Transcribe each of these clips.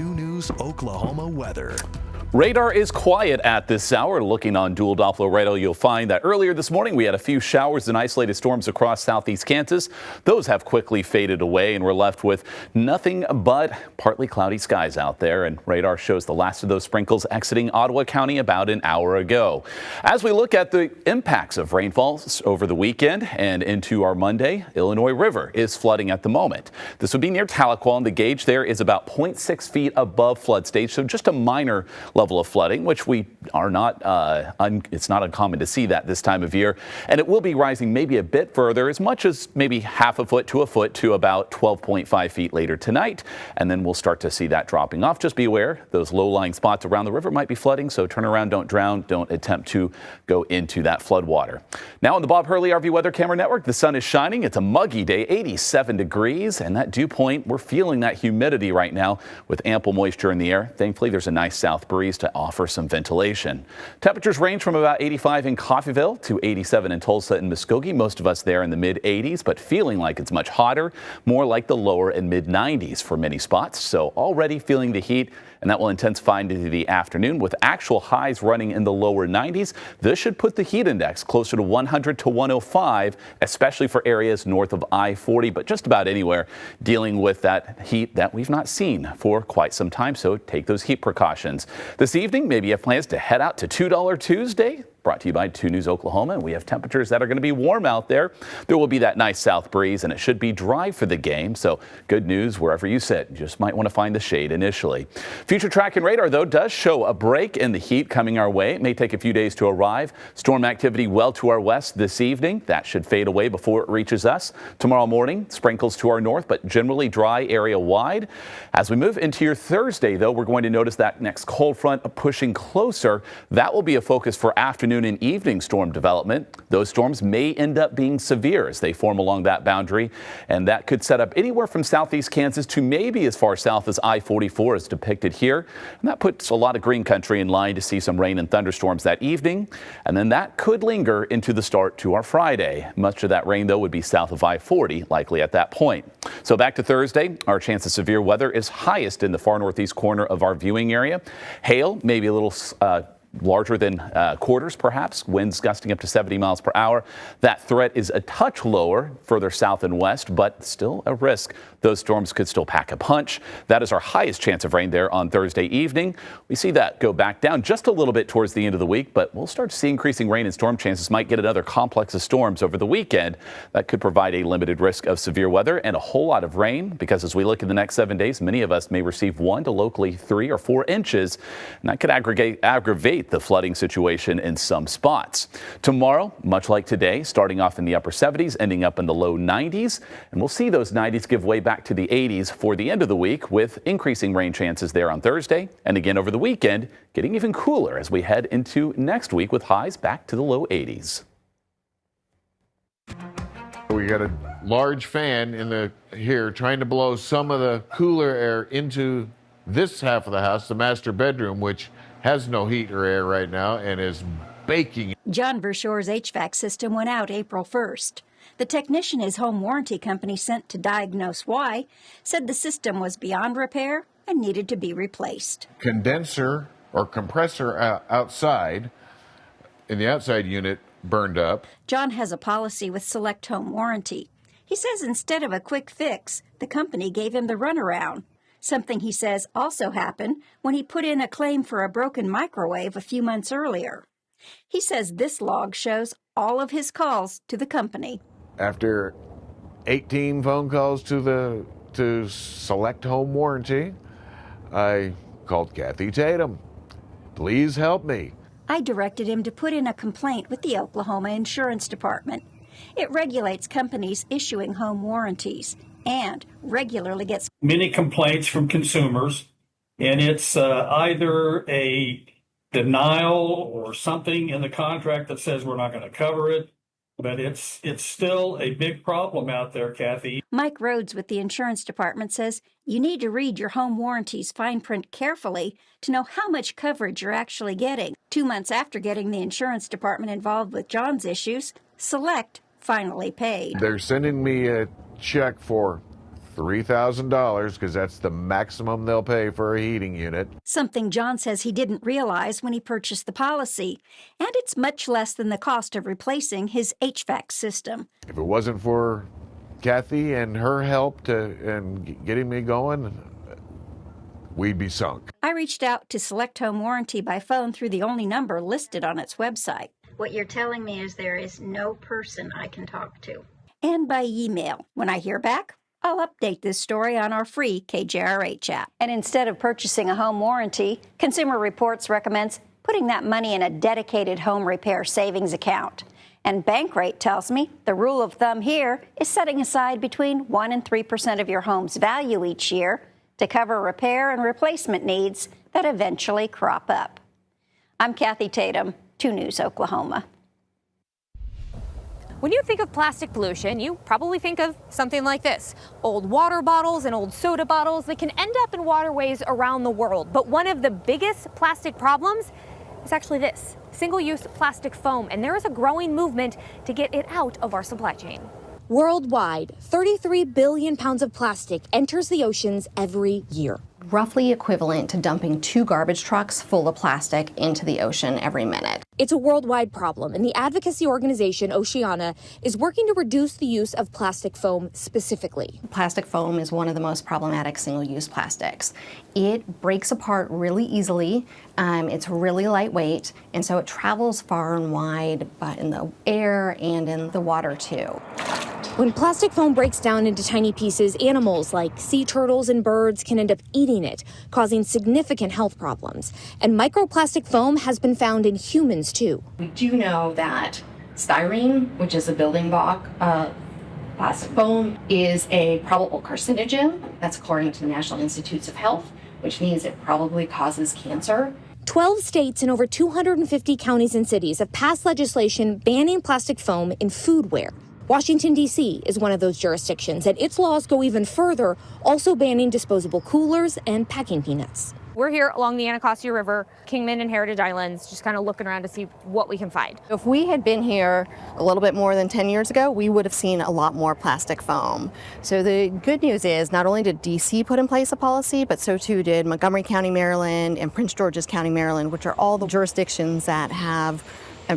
2 News Oklahoma weather. Radar is quiet at this hour. Looking on dual Doppler radar, you'll find that earlier this morning we had a few showers and isolated storms across southeast Kansas. Those have quickly faded away, and we're left with nothing but partly cloudy skies out there. And radar shows the last of those sprinkles exiting Ottawa County about an hour ago. As we look at the impacts of rainfalls over the weekend and into our Monday, Illinois River is flooding at the moment. This would be near Tahlequah, and the gauge there is about 0.6 feet above flood stage, so just a minor level of flooding, which we are not, it's not uncommon to see that this time of year. And it will be rising maybe a bit further, as much as maybe half a foot to about 12.5 feet later tonight. And then we'll start to see that dropping off. Just be aware, those low-lying spots around the river might be flooding, so turn around, don't drown, don't attempt to go into that flood water. Now on the Bob Hurley RV Weather Camera Network, the sun is shining. It's a muggy day, 87 degrees, and that dew point, we're feeling that humidity right now with ample moisture in the air. Thankfully, there's a nice south breeze to offer some ventilation. Temperatures range from about 85 in Coffeyville to 87 in Tulsa and Muskogee. Most of us there in the mid-80s, but feeling like it's much hotter, more like the lower and mid-90s for many spots. So already feeling the heat, and that will intensify into the afternoon with actual highs running in the lower 90s. This should put the heat index closer to 100 to 105, especially for areas north of I-40, but just about anywhere dealing with that heat that we've not seen for quite some time. So take those heat precautions. This evening, maybe you have plans to head out to $2 Tuesday. Brought to you by 2 News Oklahoma. We have temperatures that are going to be warm out there. There will be that nice south breeze, and it should be dry for the game. So good news wherever you sit. You just might want to find the shade initially. Future track and radar, though, does show a break in the heat coming our way. It may take a few days to arrive. Storm activity well to our west this evening. That should fade away before it reaches us. Tomorrow morning, sprinkles to our north, but generally dry area wide. As we move into your Thursday, though, we're going to notice that next cold front pushing closer. That will be a focus for afternoon and evening storm development. Those storms may end up being severe as they form along that boundary, and that could set up anywhere from southeast Kansas to maybe as far south as I-44 as depicted here. And that puts a lot of green country in line to see some rain and thunderstorms that evening, and then that could linger into the start to our Friday. Much of that rain, though, would be south of I-40, likely at that point. So back to Thursday, our chance of severe weather is highest in the far northeast corner of our viewing area. Hail, maybe a little larger than quarters, perhaps. Winds gusting up to 70 miles per hour. That threat is a touch lower further south and west, but still a risk. Those storms could still pack a punch. That is our highest chance of rain there on Thursday evening. We see that go back down just a little bit towards the end of the week, but we'll start to see increasing rain and storm chances. Might get another complex of storms over the weekend. That could provide a limited risk of severe weather and a whole lot of rain, because as we look at the next 7 days, many of us may receive 1 to locally 3 or 4 inches, and that could aggravate the flooding situation in some spots. Tomorrow, much like today, starting off in the upper 70s, ending up in the low 90s, and we'll see those 90s give way back to the 80s for the end of the week, with increasing rain chances there on Thursday, and again over the weekend, getting even cooler as we head into next week with highs back to the low 80s. We got a large fan in here trying to blow some of the cooler air into this half of the house, the master bedroom, which has no heat or air right now and is baking. John Vershore's HVAC system went out April 1st. The technician his home warranty company sent to diagnose why said the system was beyond repair and needed to be replaced. Condenser or compressor outside in the outside unit burned up. John has a policy with Select Home Warranty. He says instead of a quick fix, the company gave him the runaround. Something he says also happened when he put in a claim for a broken microwave a few months earlier. He says this log shows all of his calls to the company. After 18 phone calls to Select Home Warranty, I called Kathy Tatum. Please help me. I directed him to put in a complaint with the Oklahoma Insurance Department. It regulates companies issuing home warranties and regularly gets many complaints from consumers, and it's either a denial or something in the contract that says we're not going to cover it, but it's still a big problem out there, Kathy. Mike Rhodes with the insurance department says you need to read your home warranty's fine print carefully to know how much coverage you're actually getting. 2 months after getting the insurance department involved with John's issues, Select finally paid. They're sending me a check for $3,000, because that's the maximum they'll pay for a heating unit. Something John says he didn't realize when he purchased the policy. And it's much less than the cost of replacing his HVAC system. If it wasn't for Kathy and her help and getting me going, we'd be sunk. I reached out to Select Home Warranty by phone through the only number listed on its website. What you're telling me is there is no person I can talk to. And by email. When I hear back, I'll update this story on our free KJRH app. And instead of purchasing a home warranty, Consumer Reports recommends putting that money in a dedicated home repair savings account. And Bankrate tells me the rule of thumb here is setting aside between 1% and 3% of your home's value each year to cover repair and replacement needs that eventually crop up. I'm Kathy Tatum, 2 News Oklahoma. When you think of plastic pollution, you probably think of something like this. Old water bottles and old soda bottles that can end up in waterways around the world. But one of the biggest plastic problems is actually this, single-use plastic foam. And there is a growing movement to get it out of our supply chain. Worldwide, 33 billion pounds of plastic enters the oceans every year. Roughly equivalent to dumping 2 garbage trucks full of plastic into the ocean every minute. It's a worldwide problem, and the advocacy organization Oceana is working to reduce the use of plastic foam specifically. Plastic foam is one of the most problematic single-use plastics. It breaks apart really easily, it's really lightweight, and so it travels far and wide, but in the air and in the water too. When plastic foam breaks down into tiny pieces, animals like sea turtles and birds can end up eating it, causing significant health problems. And microplastic foam has been found in humans, too. We do know that styrene, which is a building block of plastic foam, is a probable carcinogen. That's according to the National Institutes of Health, which means it probably causes cancer. 12 states and over 250 counties and cities have passed legislation banning plastic foam in foodware. Washington, D.C. is one of those jurisdictions, and its laws go even further, also banning disposable coolers and packing peanuts. We're here along the Anacostia River, Kingman and Heritage Islands, just kind of looking around to see what we can find. If we had been here a little bit more than 10 years ago, we would have seen a lot more plastic foam. So the good news is not only did D.C. put in place a policy, but so too did Montgomery County, Maryland, and Prince George's County, Maryland, which are all the jurisdictions that have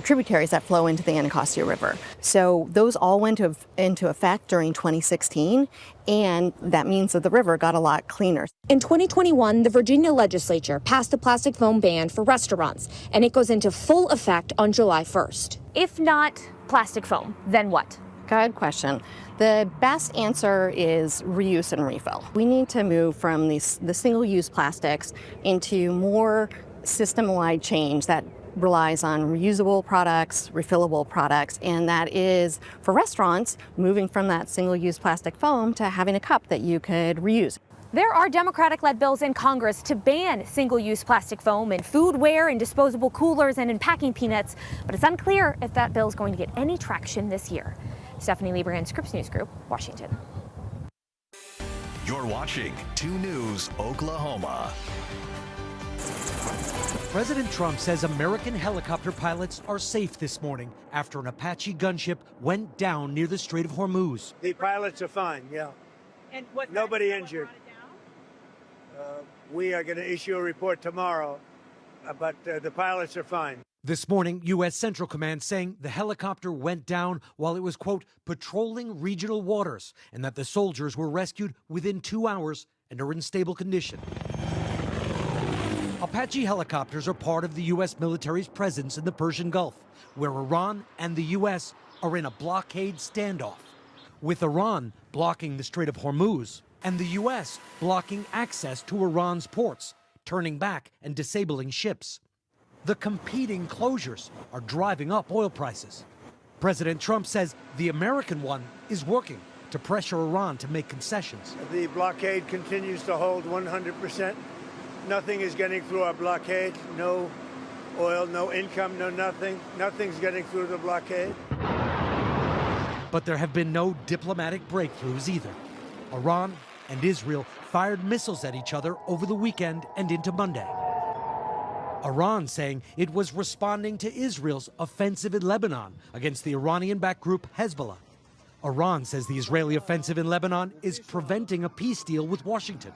tributaries that flow into the Anacostia River. So those all went into effect during 2016, and that means that the river got a lot cleaner. In 2021, the Virginia legislature passed a plastic foam ban for restaurants, and it goes into full effect on July 1st. If not plastic foam, then what? Good question. The best answer is reuse and refill. We need to move from the single-use plastics into more system-wide change that relies on reusable products, refillable products, and that is, for restaurants, moving from that single-use plastic foam to having a cup that you could reuse. There are Democratic-led bills in Congress to ban single-use plastic foam in foodware, in disposable coolers, and in packing peanuts, but it's unclear if that bill is going to get any traction this year. Stephanie Lieberman, Scripps News Group, Washington. You're watching 2 News Oklahoma. President Trump says American helicopter pilots are safe this morning after an Apache gunship went down near the Strait of Hormuz. The pilots are fine, yeah. And what? Nobody injured. We are going to issue a report tomorrow, but the pilots are fine. This morning, U.S. Central Command saying the helicopter went down while it was, quote, patrolling regional waters, and that the soldiers were rescued within 2 hours and are in stable condition. Apache helicopters are part of the U.S. military's presence in the Persian Gulf, where Iran and the U.S. are in a blockade standoff, with Iran blocking the Strait of Hormuz and the U.S. blocking access to Iran's ports, turning back and disabling ships. The competing closures are driving up oil prices. President Trump says the American one is working to pressure Iran to make concessions. The blockade continues to hold 100%. Nothing is getting through our blockade. No oil, no income, no nothing. Nothing's getting through the blockade. But there have been no diplomatic breakthroughs either. Iran and Israel fired missiles at each other over the weekend and into Monday. Iran saying it was responding to Israel's offensive in Lebanon against the Iranian-backed group Hezbollah. Iran says the Israeli offensive in Lebanon is preventing a peace deal with Washington.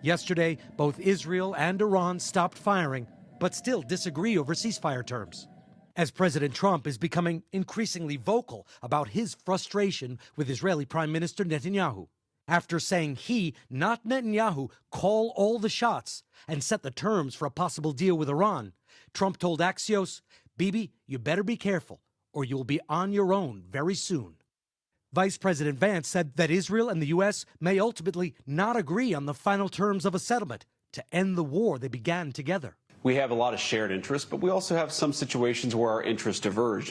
Yesterday, both Israel and Iran stopped firing, but still disagree over ceasefire terms. As President Trump is becoming increasingly vocal about his frustration with Israeli Prime Minister Netanyahu, after saying he, not Netanyahu, call all the shots and set the terms for a possible deal with Iran, Trump told Axios, "Bibi, you better be careful, or you'll be on your own very soon." Vice President Vance said that Israel and the U.S. may ultimately not agree on the final terms of a settlement to end the war they began together. We have a lot of shared interests, but we also have some situations where our interests diverge.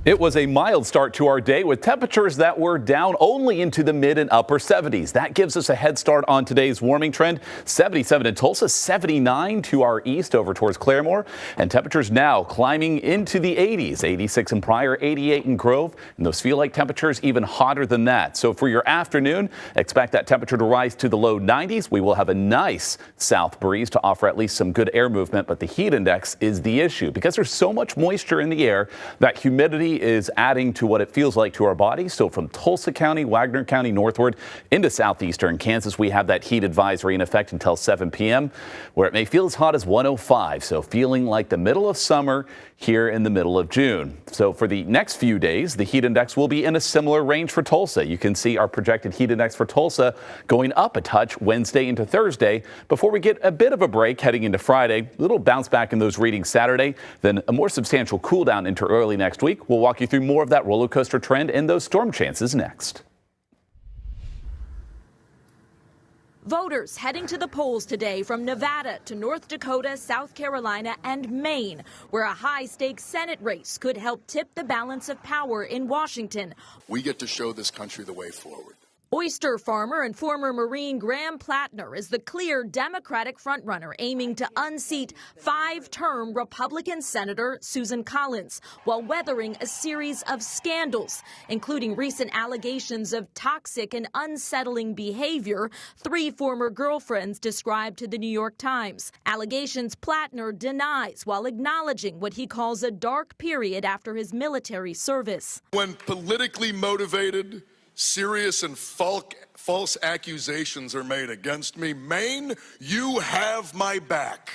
It was a mild start to our day with temperatures that were down only into the mid and upper 70s. That gives us a head start on today's warming trend. 77 in Tulsa, 79 to our east over towards Claremore, and temperatures now climbing into the 80s. 86 in Pryor, 88 in Grove, and those feel like temperatures even hotter than that. So for your afternoon, expect that temperature to rise to the low 90s. We will have a nice south breeze to offer at least some good air movement, but the heat index is the issue because there's so much moisture in the air that humidity is adding to what it feels like to our bodies. So from Tulsa County, Wagner County northward into southeastern Kansas, we have that heat advisory in effect until 7 p.m. where it may feel as hot as 105. So feeling like the middle of summer here in the middle of June. So for the next few days, the heat index will be in a similar range for Tulsa. You can see our projected heat index for Tulsa going up a touch Wednesday into Thursday before we get a bit of a break heading into Friday. A little bounce back in those readings Saturday, then a more substantial cool down into early next week. We'll walk you through more of that roller coaster trend and those storm chances next. Voters heading to the polls today from Nevada to North Dakota, South Carolina, and Maine, where a high-stakes Senate race could help tip the balance of power in Washington. We get to show this country the way forward. Oyster farmer and former Marine Graham Plattner is the clear Democratic frontrunner aiming to unseat five-term Republican Senator Susan Collins while weathering a series of scandals, including recent allegations of toxic and unsettling behavior three former girlfriends described to the New York Times. Allegations Plattner denies while acknowledging what he calls a dark period after his military service. When politically motivated, serious and false accusations are made against me, Maine, you have my back.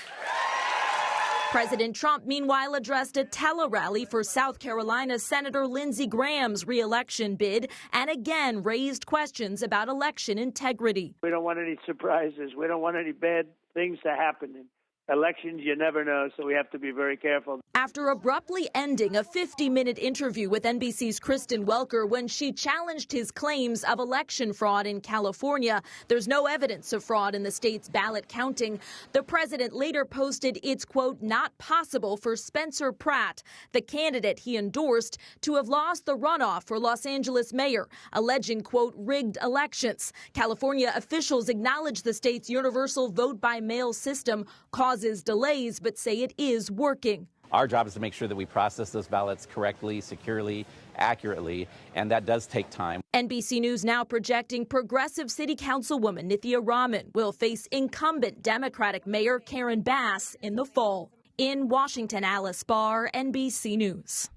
President Trump, meanwhile, addressed a tele-rally for South Carolina Senator Lindsey Graham's re-election bid and again raised questions about election integrity. We don't want any surprises. We don't want any bad things to happen. In elections, you never know, so we have to be very careful. After abruptly ending a 50-minute interview with NBC's Kristen Welker when she challenged his claims of election fraud in California, there's no evidence of fraud in the state's ballot counting. The president later posted it's, quote, not possible for Spencer Pratt, the candidate he endorsed, to have lost the runoff for Los Angeles mayor, alleging, quote, rigged elections. California officials acknowledge the state's universal vote-by-mail system causes delays, but say it is working. Our job is to make sure that we process those ballots correctly, securely, accurately, and that does take time. NBC News now projecting progressive city councilwoman Nithya Raman will face incumbent Democratic Mayor Karen Bass in the fall. In Washington, Alice Barr, NBC News.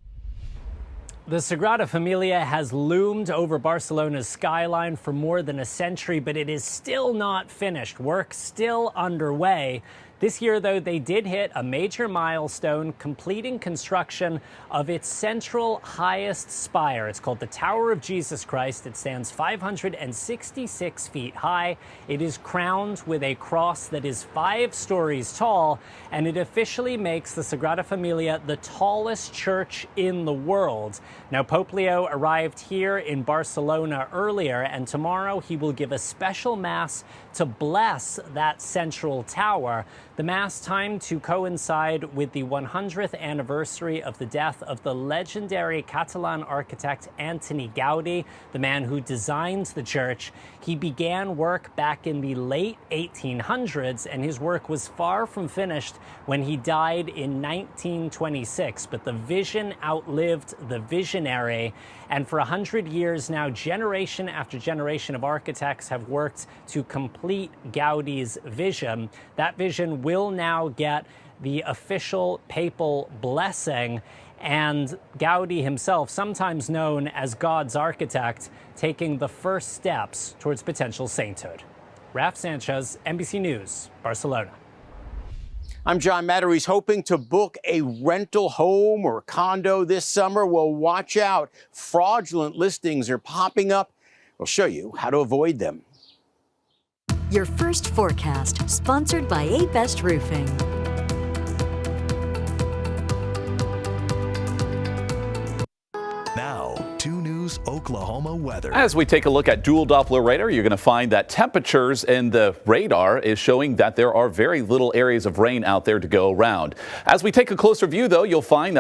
The Sagrada Familia has loomed over Barcelona's skyline for more than a century, but it is still not finished. Work still underway. This year, though, they did hit a major milestone, completing construction of its central highest spire. It's called the Tower of Jesus Christ. It stands 566 feet high. It is crowned with a cross that is 5 stories tall, and it officially makes the Sagrada Familia the tallest church in the world. Now, Pope Leo arrived here in Barcelona earlier, and tomorrow he will give a special mass to bless that central tower. The mass timed to coincide with the 100th anniversary of the death of the legendary Catalan architect Antoni Gaudi, the man who designed the church. He began work back in the late 1800s, and his work was far from finished when he died in 1926. But the vision outlived the visionary, and for 100 years now, generation after generation of architects have worked to complete Gaudi's vision. That vision will now get the official papal blessing. and Gaudi himself, sometimes known as God's architect, taking the first steps towards potential sainthood. Raf Sanchez, NBC News, Barcelona. I'm John Matter. He's hoping to book a rental home or condo this summer. Well, watch out. Fraudulent listings are popping up. We'll show you how to avoid them. Your first forecast, sponsored by A-Best Roofing. Now, 2 News Oklahoma weather. As we take a look at dual Doppler radar, you're going to find that temperatures in the radar is showing that there are very little areas of rain out there to go around. As we take a closer view, though, you'll find that